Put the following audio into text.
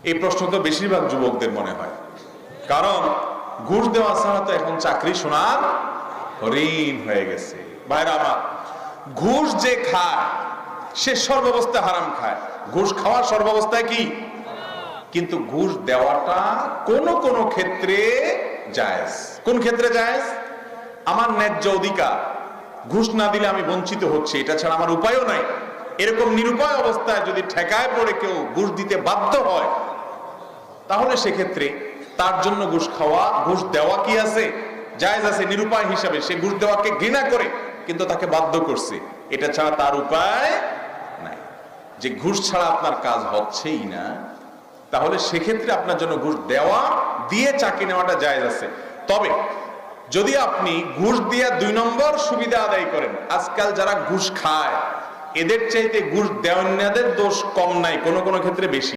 এই প্রশ্ন তো বেশিরভাগ যুবকদের মনে হয়, কারণ ঘুষ দেওয়া ছাড়া তো এখন চাকরি সোনার হরিণ হয়ে গেছে। ভাইরা আমার, ঘুষ যে খায় সে সর্বাবস্থায় হারাম খায়। ঘুষ খাওয়া সর্বাবস্থায় কি, কিন্তু ঘুষ দেওয়াটা কোন কোন ক্ষেত্রে জায়েজ। কোন ক্ষেত্রে জায়েজ? আমার ন্যায্য অধিকার, ঘুষ না দিলে আমি বঞ্চিত হচ্ছি, এটা ছাড়া আমার উপায়ও নাই, এরকম নিরুপায় অবস্থায় যদি ঠেকায় পড়ে কেউ ঘুষ দিতে বাধ্য হয়, তাহলে সেক্ষেত্রে তার জন্য ঘুষ খাওয়া, ঘুষ দেওয়া কি আছে, জায়েজ আছে। নিরুপায় হিসাবে সে ঘুষ দেওয়াকে ঘৃণা করে, কিন্তু তাকে বাধ্য করছে, এটা ছাড়া তার উপায় নাই। যে ঘুষ ছাড়া আপনার কাজ হচ্ছেই না, তাহলে সেক্ষেত্রে আপনার জন্য ঘুষ দেওয়া, দিয়ে চাকরি নেওয়াটা জায়েজ আছে। তবে যদি আপনি ঘুষ দিয়ে 2 নম্বর সুবিধা আদায় করেন, আজকাল যারা ঘুষ খায় এদের চাইতে ঘুষ দেওয়ার দোষ কম নাই, কোন কোন ক্ষেত্রে বেশি।